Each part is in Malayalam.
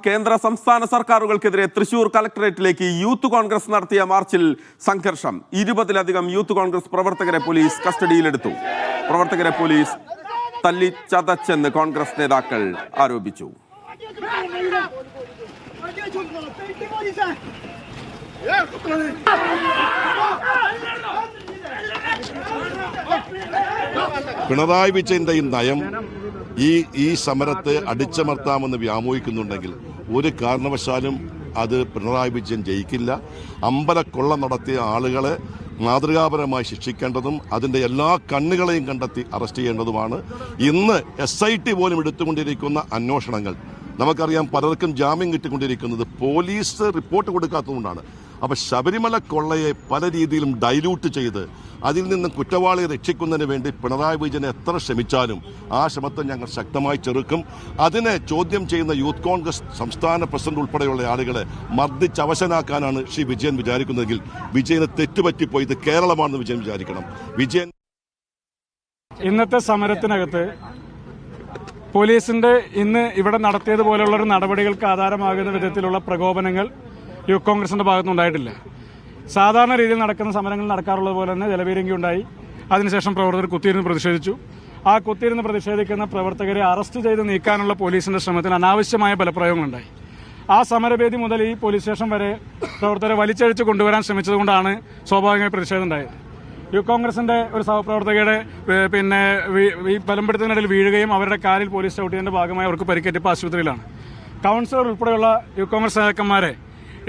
കേന്ദ്ര സംസ്ഥാന സർക്കാരുകൾക്കെതിരെ തൃശൂർ കളക്ടറേറ്റിലേക്ക് യൂത്ത് കോൺഗ്രസ് നടത്തിയ മാർച്ചിൽ സംഘർഷം. 20-ലധികം യൂത്ത് കോൺഗ്രസ് പ്രവർത്തകരെ പോലീസ് കസ്റ്റഡിയിലെടുത്തു. പ്രവർത്തകരെ പോലീസ് തല്ലിച്ചതച്ചെന്ന് കോൺഗ്രസ് നേതാക്കൾ ആരോപിച്ചു. പിണറായി വിജയന്റെ ഈ നയം ഈ സമരത്തെ അടിച്ചമർത്താമെന്ന് വ്യാമോഹിക്കുന്നുണ്ടെങ്കിൽ ഒരു കാരണവശാലും അത് പിണറായി വിജയൻ ജയിക്കില്ല. അമ്പലക്കൊള്ള നടത്തിയ ആളുകളെ മാതൃകാപരമായി ശിക്ഷിക്കേണ്ടതും അതിൻ്റെ എല്ലാ കണ്ണുകളെയും കണ്ടെത്തി അറസ്റ്റ് ചെയ്യേണ്ടതുമാണ്. ഇന്ന് SIT പോലും എടുത്തുകൊണ്ടിരിക്കുന്ന അന്വേഷണങ്ങൾ നമുക്കറിയാം, പലർക്കും ജാമ്യം കിട്ടിക്കൊണ്ടിരിക്കുന്നത് പോലീസ് റിപ്പോർട്ട് കൊടുക്കാത്തതുകൊണ്ടാണ്. അപ്പോൾ ശബരിമല കൊള്ളയെ പല രീതിയിലും ഡൈല്യൂട്ട് ചെയ്ത് അതിൽ നിന്ന് കുറ്റവാളിയെ രക്ഷിക്കുന്നതിന് വേണ്ടി പിണറായി വിജയൻ എത്ര ശ്രമിച്ചാലും ആ ശ്രമത്തെ ഞങ്ങൾ ശക്തമായി ചെറുക്കും. അതിനെ ചോദ്യം ചെയ്യുന്ന യൂത്ത് കോൺഗ്രസ് സംസ്ഥാന പ്രസിഡന്റ് ഉൾപ്പെടെയുള്ള ആളുകളെ മർദ്ദിച്ചവശനാക്കാനാണ് ശ്രീ വിജയൻ വിചാരിക്കുന്നതെങ്കിൽ വിജയന് തെറ്റുപറ്റിപ്പോയി. ഇത് കേരളമാണെന്ന് വിജയൻ വിചാരിക്കണം. വിജയൻ ഇന്നത്തെ സമരത്തിനകത്ത് പോലീസിന്റെ ഇന്ന് ഇവിടെ നടത്തിയതുപോലെയുള്ള ഒരു നടപടികൾക്ക് ആധാരമാകുന്ന വിധത്തിലുള്ള പ്രകോപനങ്ങൾ യൂത്ത് കോൺഗ്രസിന്റെ ഭാഗത്തുനിന്നുണ്ടായിട്ടില്ല. സാധാരണ രീതിയിൽ നടക്കുന്ന സമരങ്ങൾ നടക്കാറുള്ളത് പോലെ തന്നെ ജലപീരങ്കി ഉണ്ടായി. അതിനുശേഷം പ്രവർത്തകർ കുത്തിയിരുന്ന് പ്രതിഷേധിച്ചു. ആ കുത്തിയിരുന്ന് പ്രതിഷേധിക്കുന്ന പ്രവർത്തകരെ അറസ്റ്റ് ചെയ്ത് നീക്കാനുള്ള പോലീസിന്റെ ശ്രമത്തിന് അനാവശ്യമായ ബലപ്രയോഗങ്ങളുണ്ടായി. ആ സമരവേദി മുതൽ ഈ പോലീസ് സ്റ്റേഷൻ വരെ പ്രവർത്തകരെ വലിച്ചഴിച്ച് കൊണ്ടുവരാൻ ശ്രമിച്ചതുകൊണ്ടാണ് സ്വാഭാവികമായി പ്രതിഷേധം ഉണ്ടായത്. യൂത്ത് കോൺഗ്രസിന്റെ ഒരു സഹപ്രവർത്തകയുടെ ഈ ബലംപിടുത്തത്തിനിടയിൽ വീഴുകയും അവരുടെ കാലിൽ പോലീസ് ചവിട്ടിയതിന്റെ ഭാഗമായി അവർക്ക് പരിക്കേറ്റപ്പോൾ ആശുപത്രിയിലാണ്. കൗൺസിലർ ഉൾപ്പെടെയുള്ള യൂത്ത് കോൺഗ്രസ് നേതാക്കന്മാരെ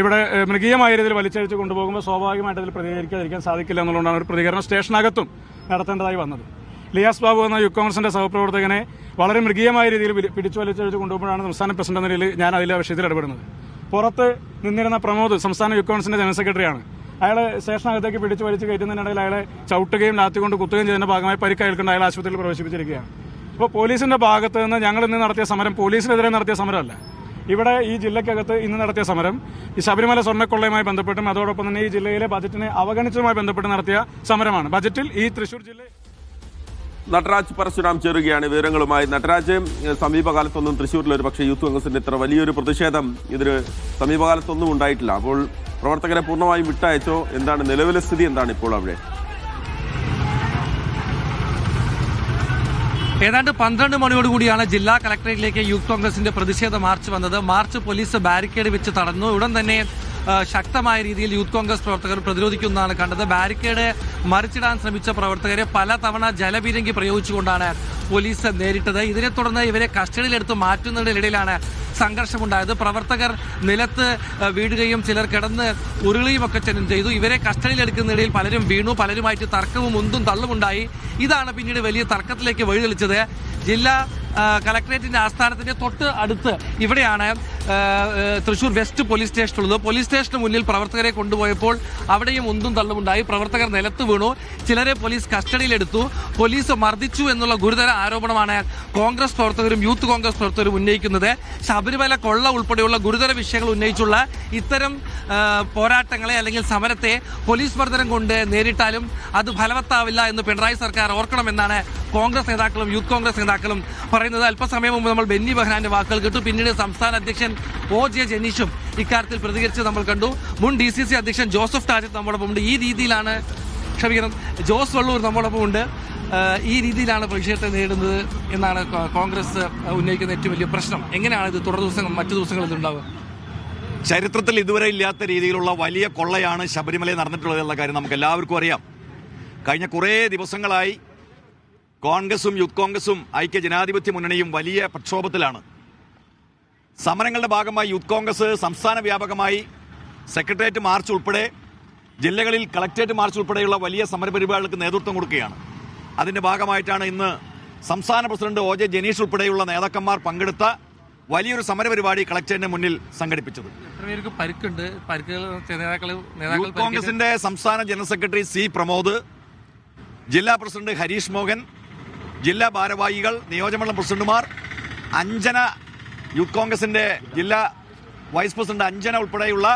ഇവിടെ മൃഗീയമായ രീതിയിൽ വലിച്ചഴിച്ച് കൊണ്ടുപോകുമ്പോൾ സ്വാഭാവികമായിട്ട് അതിൽ പ്രതികരിക്കാതിരിക്കാൻ സാധിക്കില്ല എന്നുള്ളതാണ് ഒരു പ്രതികരണം സ്റ്റേഷനകത്തും നടത്തേണ്ടതായി വന്നത്. ലിയാസ് ബാബു എന്ന യൂത്ത് കോൺഗ്രസിന്റെ സഹപ്രവർത്തകനെ വളരെ മൃഗീയമായ രീതിയിൽ പിടിച്ചു വലിച്ചഴിച്ച് കൊണ്ടുപോകുമ്പോഴാണ് സംസ്ഥാന പ്രസിഡന്റ് എന്ന നിലയിൽ ഞാൻ അതിലെ വിഷയത്തിൽ ഇടപെടുന്നത്. പുറത്ത് നിന്നിരുന്ന പ്രമോദ് സംസ്ഥാന യൂത്ത് കോൺഗ്രസിന്റെ ജനറൽ സെക്രട്ടറിയാണ്. അയാളെ സ്റ്റേഷനകത്തേക്ക് പിടിച്ചു വലിച്ച് കയറ്റുന്നതിനിടയിൽ അയാളെ ചവിട്ടുകയും ലാത്തിക്കൊണ്ട് കുത്തുകയും ചെയ്തതിന്റെ ഭാഗമായി പരിക്കേൽക്കേണ്ട അയാളെ ആശുപത്രിയിൽ പ്രവേശിപ്പിച്ചിരിക്കുകയാണ്. അപ്പോൾ പോലീസിന്റെ ഭാഗത്ത് നിന്ന് ഞങ്ങൾ ഇന്ന് നടത്തിയ സമരം പോലീസിനെതിരെ നടത്തിയ സമരമല്ല. ഇവിടെ ഈ ജില്ലയ്ക്കകത്ത് ഇന്ന് നടത്തിയ സമരം ഈ ശബരിമല സ്വർണ്ണക്കൊള്ളയുമായി ബന്ധപ്പെട്ടും അതോടൊപ്പം തന്നെ ഈ ജില്ലയിലെ ബജറ്റിനെ അവഗണിച്ചതുമായി ബന്ധപ്പെട്ട് നടത്തിയ സമരമാണ്. ബജറ്റിൽ ഈ തൃശൂർ ജില്ല. നടരാജ് പരശുരാം ചേരുകയാണ് വിവരങ്ങളുമായി. നടരാജ്, സമീപകാലത്തൊന്നും തൃശ്ശൂരിൽ ഒരു പക്ഷേ യൂത്ത് കോൺഗ്രസിന്റെ ഇത്ര വലിയൊരു പ്രതിഷേധം ഇതിന് സമീപകാലത്തൊന്നും ഉണ്ടായിട്ടില്ല. അപ്പോൾ പ്രവർത്തകരെ പൂർണ്ണമായും വിട്ടയച്ചോ? എന്താണ് നിലവിലെ സ്ഥിതി? എന്താണ് ഇപ്പോൾ അവിടെ? ഏതാണ്ട് 12 മണിയോടുകൂടിയാണ് ജില്ലാ കളക്ടറേറ്റിലേക്ക് യൂത്ത് കോൺഗ്രസിന്റെ പ്രതിഷേധ മാർച്ച് വന്നത്. മാർച്ച് പോലീസ് ബാരിക്കേഡ് വെച്ച് തടഞ്ഞു. ഉടൻ തന്നെ ശക്തമായ രീതിയിൽ യൂത്ത് കോൺഗ്രസ് പ്രവർത്തകർ പ്രതിരോധിക്കുന്നതാണ് കണ്ടത്. ബാരിക്കേഡ് മറിച്ചിടാൻ ശ്രമിച്ച പ്രവർത്തകരെ പലതവണ ജലപീരങ്കി പ്രയോഗിച്ചുകൊണ്ടാണ് പോലീസ് നേരിട്ടത്. ഇതിനെ തുടർന്ന് ഇവരെ കസ്റ്റഡിയിലെടുത്ത് മാറ്റുന്നതിനിടയിലാണ് സംഘർഷമുണ്ടായത്. പ്രവർത്തകർ നിലത്ത് വീഴുകയും ചിലർ കിടന്ന് ഉരുളിയുമൊക്കെ ചെയ്തു. ഇവരെ കസ്റ്റഡിയിലെടുക്കുന്നതിനിടയിൽ പലരും വീണു. പലരുമായിട്ട് തർക്കവും ഉന്തും തള്ളുമുണ്ടായി. ഇതാണ് പിന്നീട് വലിയ തർക്കത്തിലേക്ക് വഴിതെളിച്ചത്. ജില്ലാ കളക്ടറേറ്റിന്റെ ആസ്ഥാനത്തിന്റെ തൊട്ട് അടുത്ത് ഇവിടെയാണ് തൃശൂർ വെസ്റ്റ് പോലീസ് സ്റ്റേഷൻ ഉള്ളത്. പോലീസ് സ്റ്റേഷന് മുന്നിൽ പ്രവർത്തകരെ കൊണ്ടുപോയപ്പോൾ അവിടെയും ഉന്തും തള്ളുമുണ്ടായി. പ്രവർത്തകർ നിലത്ത് വീണു. ചിലരെ പോലീസ് കസ്റ്റഡിയിലെടുത്തു. പോലീസ് മർദ്ദിച്ചു എന്നുള്ള ഗുരുതര ആരോപണമാണ് കോൺഗ്രസ് പ്രവർത്തകരും യൂത്ത് കോൺഗ്രസ് പ്രവർത്തകരും ഉന്നയിക്കുന്നത്. ശബരിമല കൊള്ള ഉൾപ്പെടെയുള്ള ഗുരുതര വിഷയങ്ങൾ ഉന്നയിച്ചുള്ള ഇത്തരം പോരാട്ടങ്ങളെ അല്ലെങ്കിൽ സമരത്തെ പോലീസ് മർദ്ദനം കൊണ്ട് നേരിട്ടാലും അത് ഫലവത്താവില്ല എന്ന് പിണറായി സർക്കാർ ഓർക്കണമെന്നാണ് കോൺഗ്രസ് നേതാക്കളും യൂത്ത് കോൺഗ്രസ് നേതാക്കളും പറയുന്നത്. അല്പസമയം മുമ്പ് നമ്മൾ ബെന്നി ബെഹനാന്റെ വാക്കുകൾ കേട്ടു. പിന്നീട് സംസ്ഥാന അധ്യക്ഷൻ OJ ജനീഷും ഇക്കാര്യത്തിൽ പ്രതികരിച്ച് നമ്മൾ കണ്ടു. മുൻ DCC അധ്യക്ഷൻ ജോസഫ് ടാജറ്റ് നമ്മോടൊപ്പം ഉണ്ട്. ഈ രീതിയിലാണ് ജോസ് വള്ളൂർ നമ്മോടൊപ്പം ഉണ്ട്. ഈ രീതിയിലാണ് പ്രതിഷേധത്തെ നേരിടുന്നത് എന്നാണ് കോൺഗ്രസ് ഉന്നയിക്കുന്ന ഏറ്റവും വലിയ പ്രശ്നം. എങ്ങനെയാണ് ഇത് മറ്റു ദിവസങ്ങളിൽ ഉണ്ടാവുക? ചരിത്രത്തിൽ ഇതുവരെ ഇല്ലാത്ത രീതിയിലുള്ള വലിയ കൊള്ളയാണ് ശബരിമലയിൽ നടന്നിട്ടുള്ളത് എന്നുള്ള കാര്യം നമുക്ക് എല്ലാവർക്കും അറിയാം. കഴിഞ്ഞ കുറേ ദിവസങ്ങളായി കോൺഗ്രസും യൂത്ത് കോൺഗ്രസും ഐക്യ ജനാധിപത്യ മുന്നണിയും വലിയ പ്രക്ഷോഭത്തിലാണ്. സമരങ്ങളുടെ ഭാഗമായി യൂത്ത് കോൺഗ്രസ് സംസ്ഥാന വ്യാപകമായി സെക്രട്ടേറിയറ്റ് മാർച്ച് ഉൾപ്പെടെ ജില്ലകളിൽ കളക്ടറേറ്റ് മാർച്ച് ഉൾപ്പെടെയുള്ള വലിയ സമരപരിപാടികൾക്ക് നേതൃത്വം കൊടുക്കുകയാണ്. അതിൻ്റെ ഭാഗമായിട്ടാണ് ഇന്ന് സംസ്ഥാന പ്രസിഡന്റ് OJ ജനീഷ് ഉൾപ്പെടെയുള്ള നേതാക്കന്മാർ പങ്കെടുത്ത വലിയൊരു സമരപരിപാടി കളക്ടറേറ്റിന് മുന്നിൽ സംഘടിപ്പിച്ചത്. യൂത്ത് കോൺഗ്രസിന്റെ സംസ്ഥാന ജനറൽ സെക്രട്ടറി C പ്രമോദ്, ജില്ലാ പ്രസിഡന്റ് ഹരീഷ് മോഹൻ, ജില്ലാ ഭാരവാഹികൾ, നിയോജകമണ്ഡലം പ്രസിഡന്റുമാർ, അഞ്ജന, യൂത്ത് കോൺഗ്രസിന്റെ ജില്ലാ വൈസ് പ്രസിഡന്റ് അഞ്ജന ഉൾപ്പെടെയുള്ള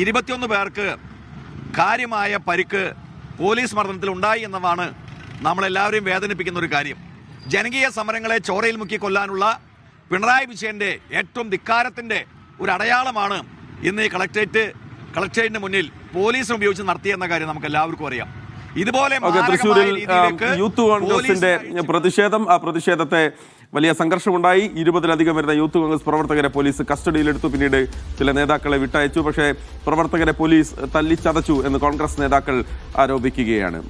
21 പേർക്ക് കാര്യമായ പരിക്ക് പോലീസ് മർദ്ദനത്തിൽ ഉണ്ടായി എന്നതാണ് നമ്മളെല്ലാവരെയും വേദനിപ്പിക്കുന്ന ഒരു കാര്യം. ജനകീയ സമരങ്ങളെ ചോരയിൽ മുക്കി കൊല്ലാനുള്ള പിണറായി വിജയന്റെ ഏറ്റവും ധിക്കാരത്തിന്റെ ഒരു അടയാളമാണ് ഇന്ന് ഈ കളക്ടറേറ്റിന് മുന്നിൽ പോലീസ് ഉപയോഗിച്ച് നടത്തിയെന്ന കാര്യം നമുക്ക് എല്ലാവർക്കും അറിയാം. ഇതുപോലെ തൃശ്ശൂരിൽ യൂത്ത് കോൺഗ്രസിന്റെ പ്രതിഷേധം, ആ പ്രതിഷേധത്തെ വലിയ സംഘർഷമുണ്ടായി. 20-ലധികം വരുന്ന യൂത്ത് കോൺഗ്രസ് പ്രവർത്തകരെ പോലീസ് കസ്റ്റഡിയിലെടുത്തു. പിന്നീട് ചില നേതാക്കളെ വിട്ടയച്ചു. പക്ഷേ പ്രവർത്തകരെ പോലീസ് തല്ലിച്ചതച്ചു എന്ന് കോൺഗ്രസ് നേതാക്കൾ ആരോപിക്കുകയാണ്.